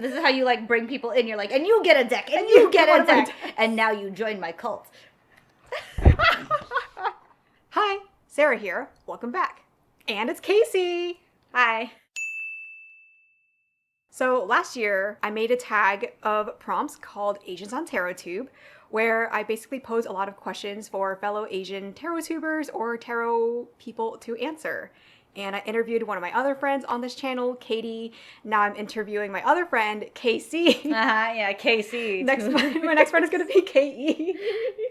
This is how you, like, bring people in. You're like, and you get a deck, and you get a deck, and now you join my cult. Hi, Sarah here. Welcome back. And it's Casey. Hi. So last year, I made a tag of prompts called Asians on TarotTube, where I basically pose a lot of questions for fellow Asian tarot tubers or tarot people to answer. And I interviewed one of my other friends on this channel, Katie. Now I'm interviewing my other friend, KC. Yeah, KC. My next friend is going to be KE.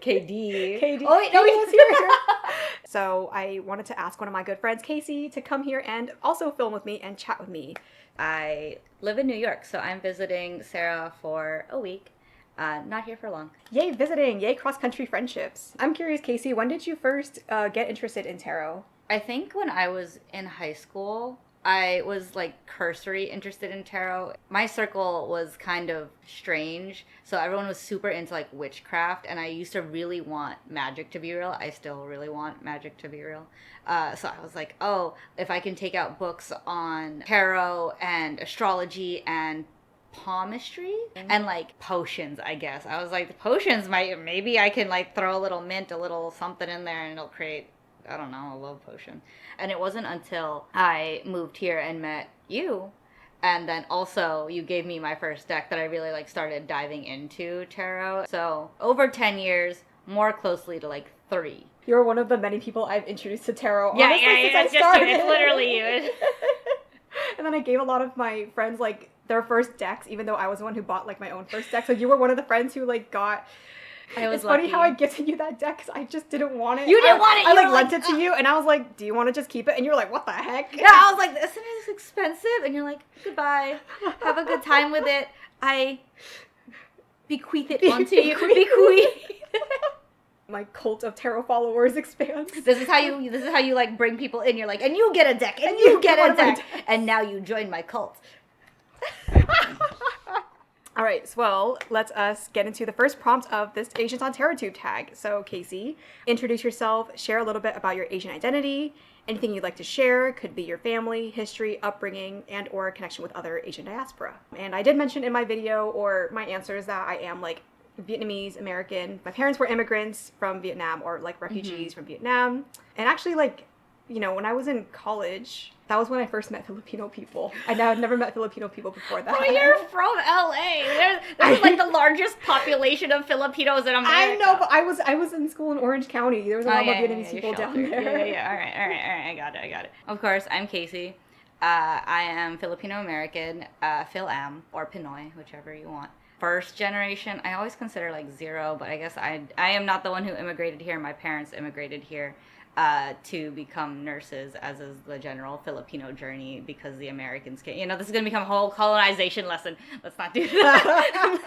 KD. KD. Oh, wait, no, he was here. So I wanted to ask one of my good friends, Casey, to come here and also film with me and chat with me. I live in New York, so I'm visiting Sarah for a week. Not here for long. Yay, visiting. Yay, cross-country friendships. I'm curious, Casey, when did you first get interested in tarot? I think when I was in high school, I was like cursory interested in tarot. My circle was kind of strange, so everyone was super into like witchcraft, and I used to really want magic to be real. I still really want magic to be real. So I was like, oh, if I can take out books on tarot and astrology and palmistry and like potions, I guess. I was like, the potions maybe I can like throw a little mint, a little something in there, and it'll create, I don't know, a love potion. And it wasn't until I moved here and met you, and then also you gave me my first deck, that I really like started diving into tarot. So over 10 years, more closely to like 3. You're one of the many people I've introduced to tarot. Yeah, honestly, yeah, since I started. It's literally you. And then I gave a lot of my friends like their first decks, even though I was the one who bought like my own first deck. So you were one of the friends who like got. It's funny how I gifted you that deck because I just didn't want it. You didn't want it. I like lent it to you, and I was like, "Do you want to just keep it?" And you were like, "What the heck?" Yeah, I was like, "Isn't it expensive?" And you're like, "Goodbye. Have a good time with it. I bequeath it onto you." Bequeath. My cult of tarot followers expands. This is how you like bring people in. You're like, and you get a deck, and you get a deck, and now you join my cult. All right, so well, let's us get into the first prompt of this Asians on TarotTube tag. So, Casey, introduce yourself, share a little bit about your Asian identity, anything you'd like to share, could be your family, history, upbringing, and or a connection with other Asian diaspora. And I did mention in my video or my answers that I am like Vietnamese American. My parents were immigrants from Vietnam or like refugees from Vietnam. And actually, like, you know, when I was in college, that was when I first met Filipino people. I now had never met Filipino people before that. Oh, you're from LA. There's like the largest population of Filipinos in America. I know, but I was in school in Orange County. There was a lot of Vietnamese people down there. Yeah. All right. I got it. Of course, I'm Casey. I am Filipino American, Phil-Am, or Pinoy, whichever you want. First generation, I always consider like 0, but I guess I am not the one who immigrated here. My parents immigrated here to become nurses, as is the general Filipino journey, because the Americans came. You know, this is going to become a whole colonization lesson. Let's not do that.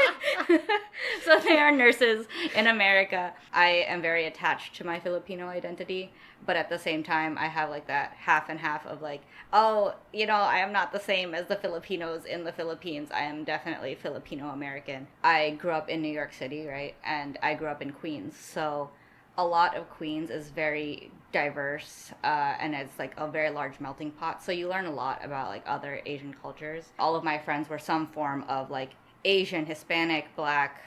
So they are nurses in America. I am very attached to my Filipino identity, but at the same time, I have like that half and half of like, oh, you know, I am not the same as the Filipinos in the Philippines. I am definitely Filipino American. I grew up in New York City, right? And I grew up in Queens. So a lot of Queens is very diverse, and it's like a very large melting pot. So you learn a lot about like other Asian cultures. All of my friends were some form of like Asian, Hispanic, Black,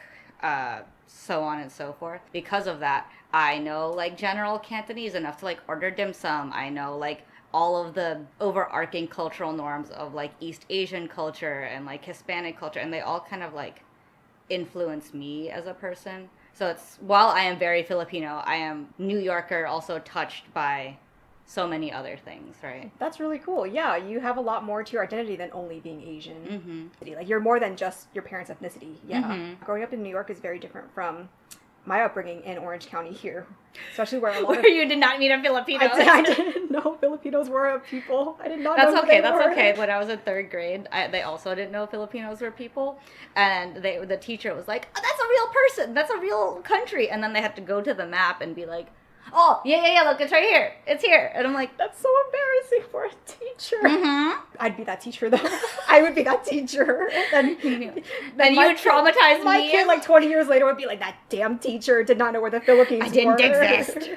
so on and so forth. Because of that, I know like general Cantonese enough to like order dim sum. I know like all of the overarching cultural norms of like East Asian culture and like Hispanic culture, and they all kind of like influence me as a person. So it's, while I am very Filipino, I am New Yorker, also touched by so many other things, right? That's really cool. Yeah, you have a lot more to your identity than only being Asian. Like, you're more than just your parents' ethnicity. Yeah. Growing up in New York is very different from my upbringing in Orange County here, especially where a lot where you did not meet a Filipino. I didn't know Filipinos were a people. I did not know who they were. That's okay. When I was in 3rd grade, they also didn't know Filipinos were people, and the teacher was like, oh, "That's a real person. That's a real country." And then they had to go to the map and be like, "Oh, yeah, look, it's right here. It's here." And I'm like, that's so embarrassing for a teacher. I'd be that teacher though. I would be that teacher. Then you would traumatize me. My kid, like 20 years later, would be like, that damn teacher did not know where the Philippines were. I didn't exist.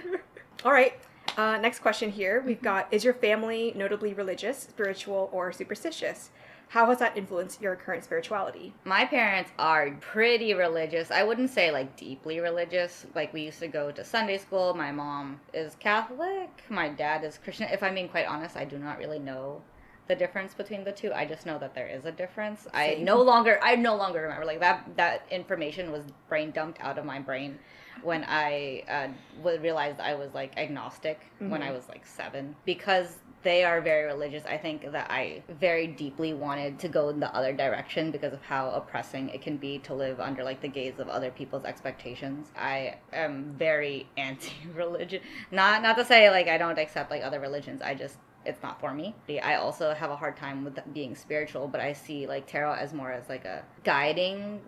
All right. Next question here. We've got, is your family notably religious, spiritual, or superstitious? How has that influenced your current spirituality? My parents are pretty religious. I wouldn't say like deeply religious. Like we used to go to Sunday school. My mom is Catholic. My dad is Christian. If I'm being quite honest, I do not really know the difference between the two. I just know that there is a difference. I Same. no longer remember. Like that information was brain dumped out of my brain when I realized I was like agnostic when I was like 7, because they are very religious. I think that I very deeply wanted to go in the other direction because of how oppressing it can be to live under like the gaze of other people's expectations. I am very anti-religion. Not to say like I don't accept like other religions. It's not for me. I also have a hard time with being spiritual, but I see like tarot as more as like a guiding,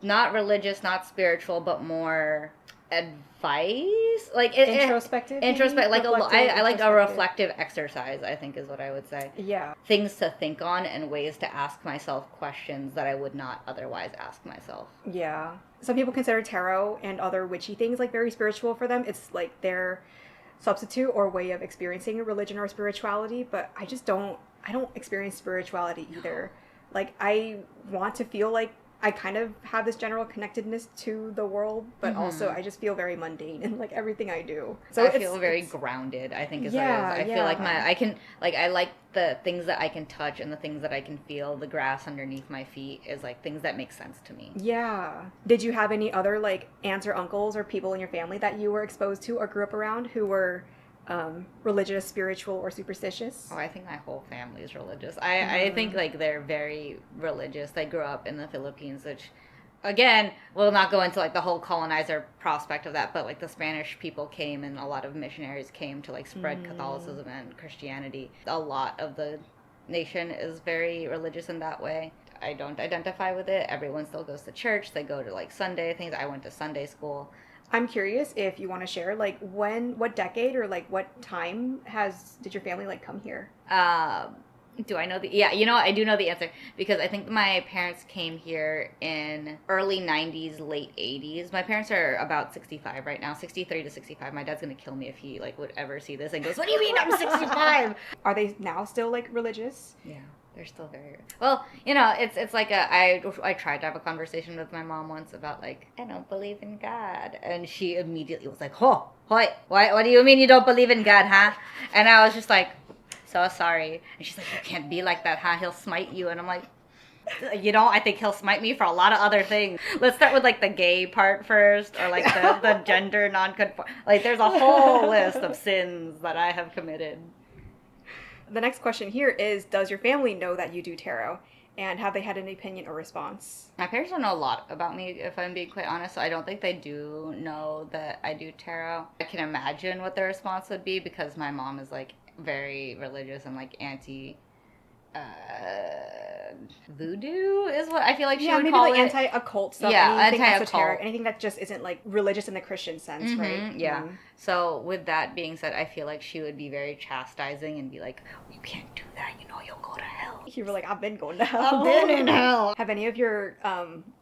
not religious, not spiritual, but more advice, like Introspective, like I like a introspective. reflective exercise, I think is what I would say. Yeah. Things to think on and ways to ask myself questions that I would not otherwise ask myself. Yeah. Some people consider tarot and other witchy things like very spiritual for them. It's like their substitute or way of experiencing religion or spirituality, but I don't experience spirituality either. Like I want to feel like I kind of have this general connectedness to the world, but also I just feel very mundane in like everything I do. So I feel very grounded, I think is what it is. I feel like I like the things that I can touch and the things that I can feel. The grass underneath my feet is like things that make sense to me. Yeah. Did you have any other like aunts or uncles or people in your family that you were exposed to or grew up around who were religious, spiritual, or superstitious? Oh, I think my whole family is religious. I think like they're very religious. They grew up in the Philippines, which, again, we'll not go into like the whole colonizer prospect of that, but like the Spanish people came and a lot of missionaries came to like spread Catholicism and Christianity. A lot of the nation is very religious in that way. I don't identify with it. Everyone still goes to church. They go to like Sunday things. I went to Sunday school. I'm curious if you want to share, like, what decade or like what time did your family like come here? Do I know yeah, you know what? I do know the answer because I think my parents came here in early 90s, late 80s. My parents are about 65 right now, 63 to 65. My dad's going to kill me if he like would ever see this and goes, "What do you mean I'm 65?" Are they now still like religious? Yeah. They're still very well. You know, it's like I tried to have a conversation with my mom once about like I don't believe in God, and she immediately was like, "Oh, what? What do you mean you don't believe in God, huh?" And I was just like, "So sorry." And she's like, "You can't be like that, huh? He'll smite you." And I'm like, "You know, I think he'll smite me for a lot of other things. Let's start with like the gay part first, or like the gender non-conform. Like, there's a whole list of sins that I have committed." The next question here is, does your family know that you do tarot? And have they had any opinion or response? My parents don't know a lot about me, if I'm being quite honest, so I don't think they do know that I do tarot. I can imagine what their response would be because my mom is like very religious and like anti voodoo is what I feel like she would maybe call like it. anti-occult stuff. Yeah, anything anti-occult. esoteric, anything that just isn't like religious in the Christian sense, right? Yeah. So with that being said, I feel like she would be very chastising and be like, "You can't do that. You know you'll go to hell." You were like, I've been going to hell. I've been in hell. Have any of your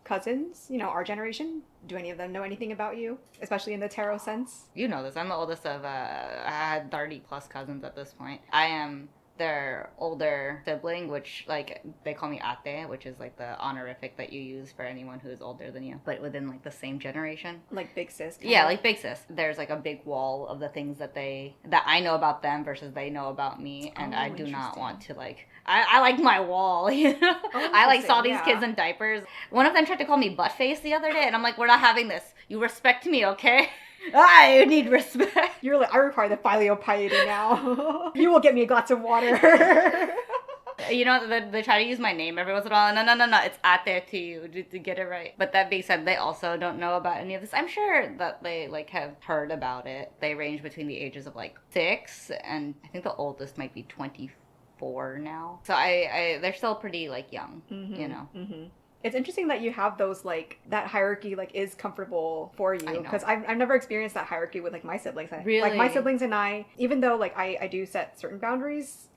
cousins, our generation, do any of them know anything about you, especially in the tarot sense? You know this. I'm the oldest of, I had 30 plus cousins at this point. I am their older sibling, which like they call me ate, which is like the honorific that you use for anyone who is older than you, but within like the same generation. Like big sis. Yeah, like big sis. There's like a big wall of the things that I know about them versus they know about me, and I do not want to like. I like my wall, you know. I like saw these kids in diapers. One of them tried to call me butt face the other day, and I'm like, "We're not having this. You respect me, okay?" I need respect. You're like, I require the filial piety now. You will get me a glass of water. You know, they try to use my name every once in a while. No. It's out there to you to get it right. But that being said, they also don't know about any of this. I'm sure that they like have heard about it. They range between the ages of like 6 and I think the oldest might be 24 now. So they're still pretty like young, you know. Mm-hmm. It's interesting that you have those, like, that hierarchy, like, is comfortable for you. Because I've never experienced that hierarchy with, like, my siblings. Really? Like, my siblings and I, even though, like, I do set certain boundaries,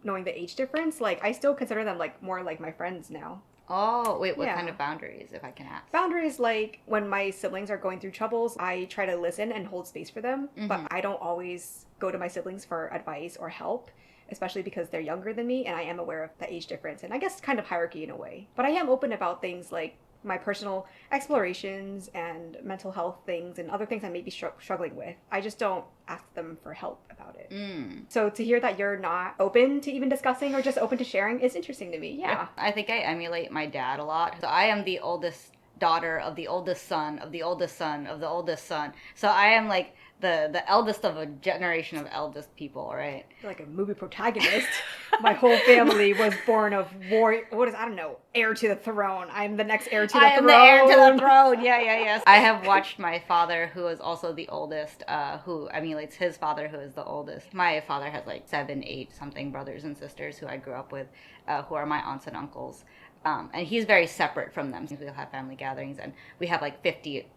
knowing the age difference, like, I still consider them, like, more like my friends now. Oh, wait, what kind of boundaries, if I can ask? Boundaries, like, when my siblings are going through troubles, I try to listen and hold space for them. But I don't always go to my siblings for advice or help. especially because they're younger than me and I am aware of the age difference and I guess kind of hierarchy in a way. But I am open about things like my personal explorations and mental health things and other things I may be struggling with. I just don't ask them for help about it. So to hear that you're not open to even discussing or just open to sharing is interesting to me. Yeah. I think I emulate my dad a lot. So I am the oldest daughter of the oldest son of the oldest son of the oldest son. So I am like the eldest of a generation of eldest people, right? Like a movie protagonist. My whole family was born of heir to the throne. I'm the next heir to the throne. I am the heir to the throne. Yeah. I have watched my father, who is also the oldest, who emulates his father, who is the oldest. My father has like 7, 8 something brothers and sisters who I grew up with, who are my aunts and uncles. And he's very separate from them. We'll have family gatherings, and we have like 50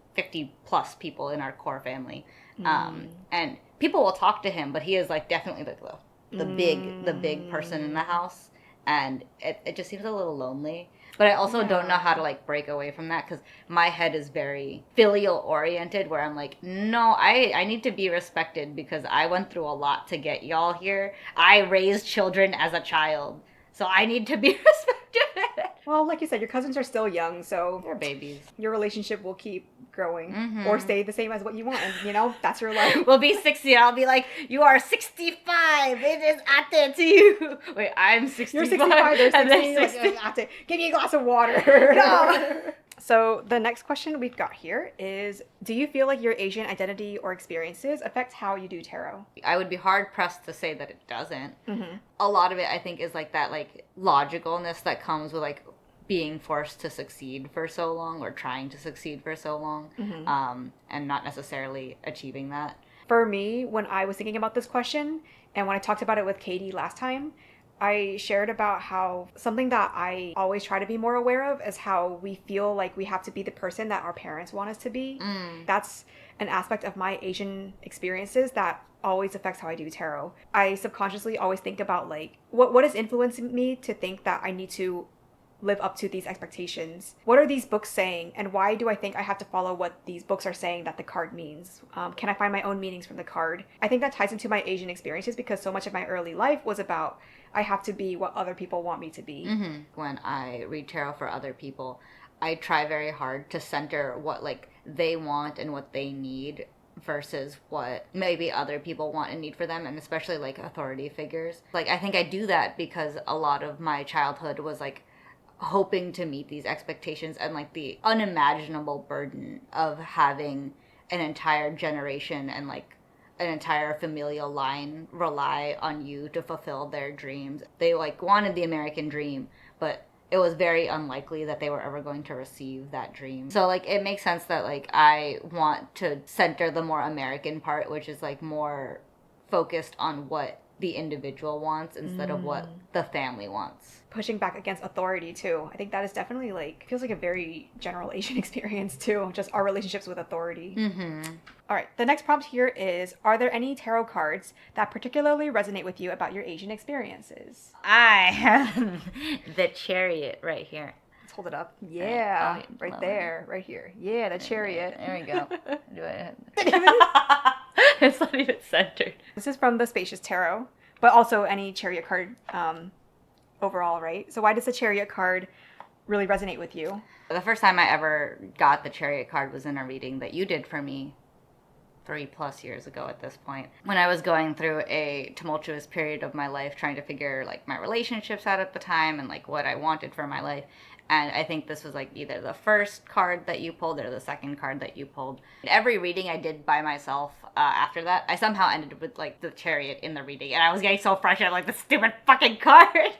plus people in our core family. And people will talk to him, but he is like definitely like the big person in the house, and it just seems a little lonely. But I also don't know how to like break away from that, because my head is very filial oriented, where I'm like, no, I need to be respected because I went through a lot to get y'all here. I raised children as a child, so I need to be respected. Well, like you said, your cousins are still young, so they're babies. Your relationship will keep growing or stay the same as what you want, and that's your life. We'll be 60, I'll be like, you are 65, it is ate to you. Wait, I'm 65. You're 65, they're 60, like, 60. Give me a glass of water. No. So the next question we've got here is, do you feel like your Asian identity or experiences affect how you do tarot? I would be hard pressed to say that it doesn't. A lot of it, I think, is like that like logicalness that comes with like being forced to succeed for so long, or trying to succeed for so long, and not necessarily achieving that. For me, when I was thinking about this question, and when I talked about it with Katie last time, I shared about how something that I always try to be more aware of is how we feel like we have to be the person that our parents want us to be. That's an aspect of my Asian experiences that always affects how I do tarot. I subconsciously always think about like, what is influencing me to think that I need to live up to these expectations? What are these books saying, and why do I think I have to follow what these books are saying that the card means? Can I find my own meanings from the card? I think that ties into my Asian experiences, because so much of my early life was about I have to be what other people want me to be. When I read tarot for other people, I try very hard to center what like they want and what they need versus what maybe other people want and need for them, and especially like authority figures. Like I think I do that because a lot of my childhood was like hoping to meet these expectations, and like the unimaginable burden of having an entire generation and like an entire familial line rely on you to fulfill their dreams. They like wanted the American dream, but it was very unlikely that they were ever going to receive that dream. So like it makes sense that like I want to center the more American part, which is like more focused on what the individual wants instead of what the family wants. Pushing back against authority too. I think that is definitely like, feels like a very general Asian experience too, just our relationships with authority. All right, the next prompt here is, are there any tarot cards that particularly resonate with you about your Asian experiences? I have the Chariot right here. Let's hold it up. Yeah, right there, right here. Yeah, the Chariot. There we go. Do I It's not even centered. This is from the Spacious Tarot, but also any Chariot card overall, right? So why does the Chariot card really resonate with you? The first time I ever got the Chariot card was in a reading that you did for me 3+ years ago at this point, when I was going through a tumultuous period of my life, trying to figure like my relationships out at the time and like what I wanted for my life. And I think this was like either the first card that you pulled or the second card that you pulled. Every reading I did by myself after that, I somehow ended with like the Chariot in the reading. And I was getting so frustrated, like, the stupid fucking card.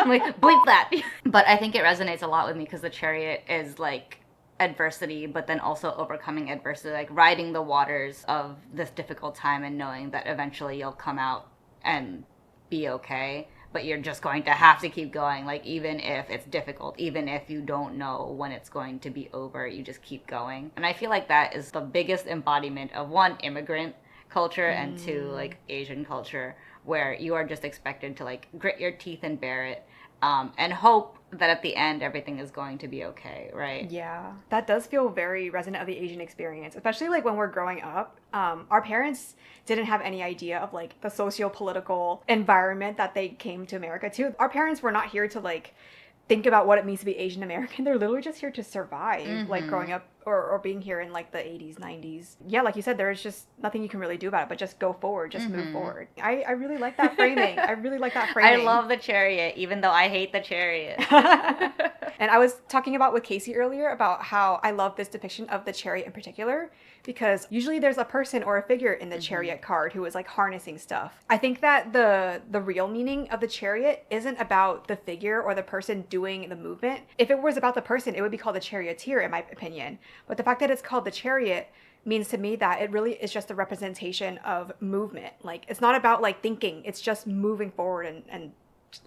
I'm like, bleep that. But I think it resonates a lot with me because the Chariot is like adversity, but then also overcoming adversity, like riding the waters of this difficult time and knowing that eventually you'll come out and be okay. But you're just going to have to keep going, like, even if it's difficult, even if you don't know when it's going to be over, you just keep going. And I feel like that is the biggest embodiment of, one, immigrant culture, and two, like, Asian culture, where you are just expected to, like, grit your teeth and bear it, and hope that at the end everything is going to be okay, right? Yeah, that does feel very resonant of the Asian experience, especially like when we're growing up. Our parents didn't have any idea of like the socio-political environment that they came to America to. Our parents were not here to like think about what it means to be Asian American. They're literally just here to survive, like growing up or being here in like the 80s, 90s. Yeah, like you said, there's just nothing you can really do about it, but just go forward, just move forward. I really like that framing. I really like that framing. I love the chariot, even though I hate the chariot. And I was talking about with Casey earlier about how I love this depiction of the chariot in particular, because usually there's a person or a figure in the chariot card who is like harnessing stuff. I think that the real meaning of the chariot isn't about the figure or the person doing the movement. If it was about the person, it would be called the charioteer, in my opinion. But the fact that it's called the chariot means to me that it really is just a representation of movement. Like, it's not about like thinking, it's just moving forward and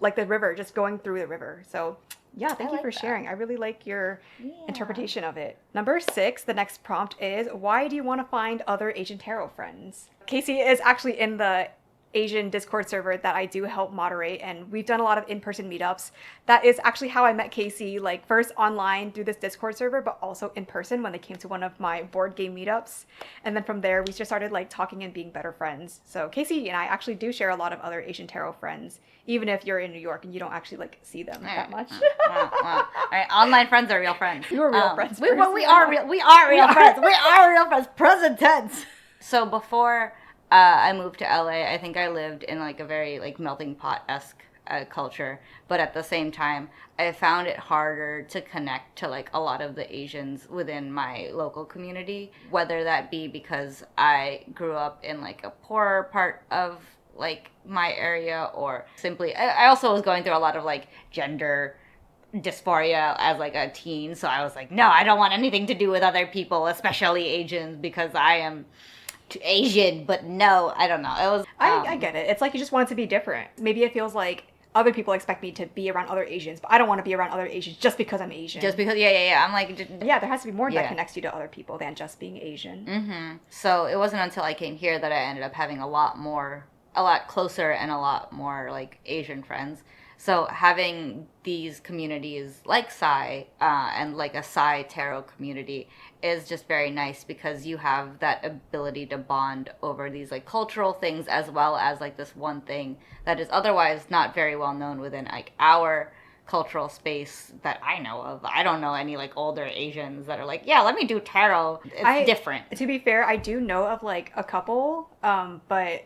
like the river, just going through the river. So yeah, thank you for sharing. I really like your interpretation of it. Number 6, the next prompt is, why do you want to find other Asian tarot friends? Casey is actually in the Asian Discord server that I do help moderate, and we've done a lot of in-person meetups. That is actually how I met Casey, like first online through this Discord server, but also in person when they came to one of my board game meetups. And then from there, we just started like talking and being better friends. So Casey and I actually do share a lot of other Asian tarot friends, even if you're in New York and you don't actually like see them that much. All right, online friends are real friends. You're real friends. We are real friends. We are real friends. Present tense. So before I moved to LA, I think I lived in like a very like melting pot-esque culture, but at the same time I found it harder to connect to like a lot of the Asians within my local community, whether that be because I grew up in like a poorer part of like my area, or simply I also was going through a lot of like gender dysphoria as like a teen, so I was like, no, I don't want anything to do with other people, especially Asians, because I am Asian. But no, I don't know. It was I get it. It's like you just want it to be different. Maybe it feels like other people expect me to be around other Asians, but I don't want to be around other Asians just because I'm Asian. Just because, yeah. I'm like, yeah, there has to be more that connects you to other people than just being Asian. So it wasn't until I came here that I ended up having a lot closer and a lot more like Asian friends. So having these communities like Psy and like a Psy tarot community is just very nice, because you have that ability to bond over these like cultural things, as well as like this one thing that is otherwise not very well known within like our cultural space that I know of. I don't know any like older Asians that are like, yeah, let me do tarot. It's different. To be fair, I do know of like a couple, but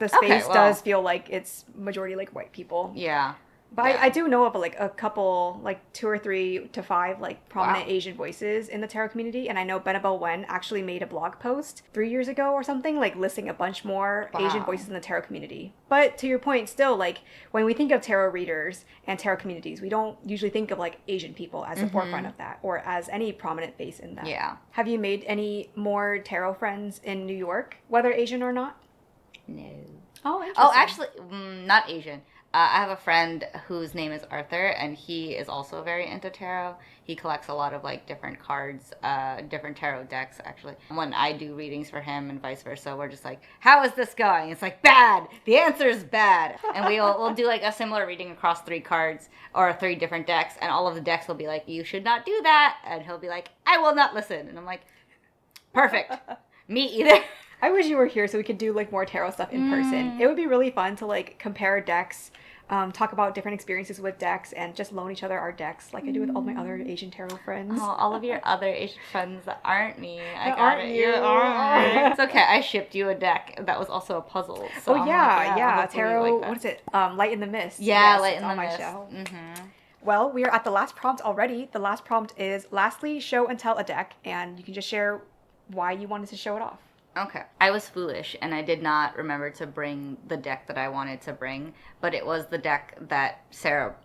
the space does feel like it's majority like white people. Yeah. But I do know of like a couple, like 2 or 3 to 5 like prominent Asian voices in the tarot community. And I know Benabel Wen actually made a blog post 3 years ago or something, like listing a bunch more Asian voices in the tarot community. But to your point, still, like when we think of tarot readers and tarot communities, we don't usually think of like Asian people as the forefront of that, or as any prominent face in that. Yeah. Have you made any more tarot friends in New York, whether Asian or not? No. Oh, interesting. Oh, actually, not Asian. I have a friend whose name is Arthur, and he is also very into tarot. He collects a lot of like different cards, different tarot decks, actually. When I do readings for him and vice versa, we're just like, how is this going? It's like, bad. The answer is bad. And we'll do like a similar reading across 3 cards or 3 different decks, and all of the decks will be like, you should not do that. And he'll be like, I will not listen. And I'm like, perfect. Me either. I wish you were here so we could do like more tarot stuff in person. It would be really fun to like compare decks, talk about different experiences with decks, and just loan each other our decks like I do with all my other Asian tarot friends. Oh, all of your other Asian friends that aren't me. I got aren't it. you. You are. It's okay. I shipped you a deck that was also a puzzle. So oh I'm yeah. hopefully Tarot. like that. What is it? Light in the Mist. Yeah, yes, Light in the on my Mist. shelf. Well, we are at the last prompt already. The last prompt is, lastly, show and tell a deck, and you can just share why you wanted to show it off. Okay. I was foolish, and I did not remember to bring the deck that I wanted to bring, but it was the deck that Sarah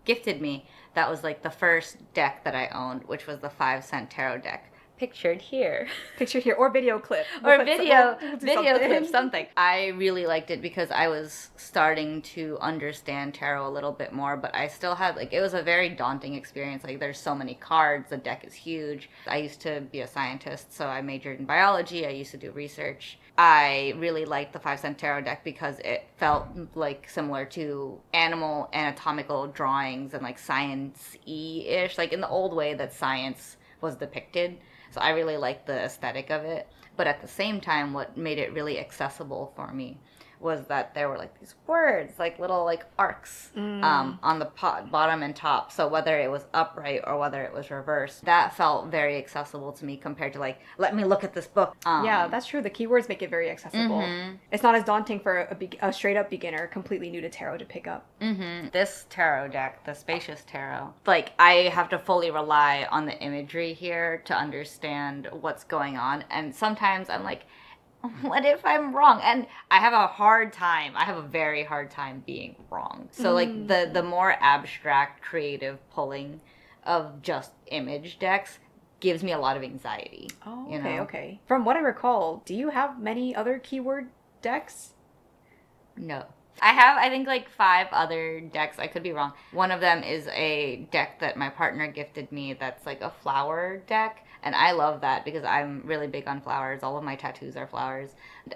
gifted me. That was like the first deck that I owned, which was the 5-cent tarot deck pictured here. Picture here or video clip. Or We'll video do video something. clip, something. I really liked it because I was starting to understand tarot a little bit more, but I still had, like, it was a very daunting experience. Like, there's so many cards, the deck is huge. I used to be a scientist, so I majored in biology. I used to do research. I really liked the 5-cent tarot deck because it felt like similar to animal anatomical drawings and like science-y-ish, like in the old way that science was depicted. So I really liked the aesthetic of it. But at the same time, what made it really accessible for me was that there were like these words, like little like arcs on the bottom and top. So whether it was upright or whether it was reversed, that felt very accessible to me compared to like, let me look at this book. Yeah, that's true. The keywords make it very accessible. It's not as daunting for a straight up beginner, completely new to tarot, to pick up. This tarot deck, the Spacious Tarot, like I have to fully rely on the imagery here to understand what's going on. And sometimes I'm like, what if I'm wrong? And I have a very hard time being wrong. So like the more abstract creative pulling of just image decks gives me a lot of anxiety. Oh, you okay, know? okay. From what I recall, do you have many other keyword decks? No. I have, I think, like 5 other decks. I could be wrong. One of them is a deck that my partner gifted me that's like a flower deck. And I love that because I'm really big on flowers. All of my tattoos are flowers.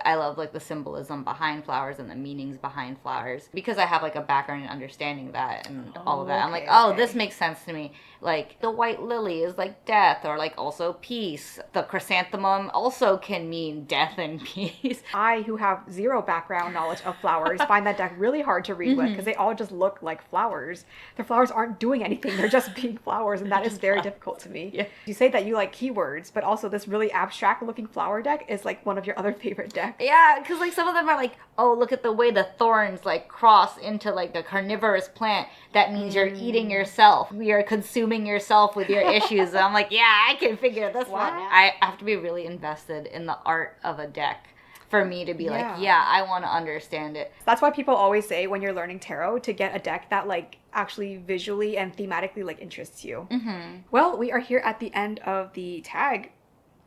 I love like the symbolism behind flowers and the meanings behind flowers because I have like a background in understanding that and all of that. I'm like, oh, this makes sense to me. Like the white lily is like death or like also peace. The chrysanthemum also can mean death and peace. I, who have zero background knowledge of flowers, find that deck really hard to read with because they all just look like flowers. The flowers aren't doing anything. They're just being flowers, and that is very difficult to me. Yeah. You say that you like keywords, but also this really abstract looking flower deck is like one of your other favorite decks. Yeah, because like some of them are like, oh, look at the way the thorns like cross into like the carnivorous plant. That means you're eating yourself. You're consuming yourself with your issues. And I'm like, yeah, I can figure this one out. I have to be really invested in the art of a deck for me to be like, yeah, I want to understand it. That's why people always say when you're learning tarot to get a deck that like actually visually and thematically like interests you. Well, we are here at the end of the tag.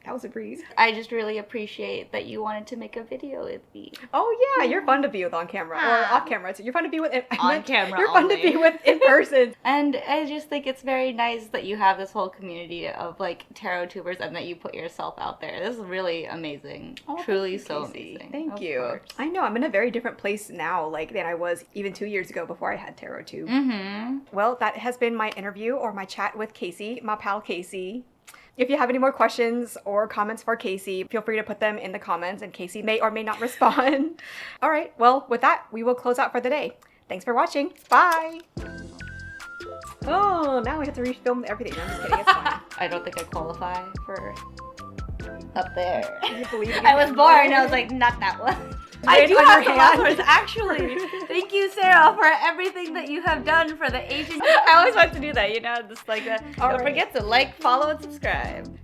That was a breeze. I just really appreciate that you wanted to make a video with me. Oh yeah, you're fun to be with on camera or off camera too. You're fun to be with on camera. You're fun to be with in person. And I just think it's very nice that you have this whole community of like tarot tubers and that you put yourself out there. This is really amazing. Truly so amazing. Thank you. I know I'm in a very different place now, like than I was even 2 years ago before I had tarot tube. Well, that has been my interview or my chat with Casey, my pal Casey. If you have any more questions or comments for Casey, feel free to put them in the comments and Casey may or may not respond. All right, well, with that, we will close out for the day. Thanks for watching. Bye. Oh, now we have to refilm everything. No, I'm just kidding. It's fine. I don't think I qualify for up there. You believe in I was born. I was like, not that one. I do have some offers, actually. Thank you, Sarah, for everything that you have done for the Asian. I always want to do that, you know, just like that. Don't forget to like, follow, and subscribe.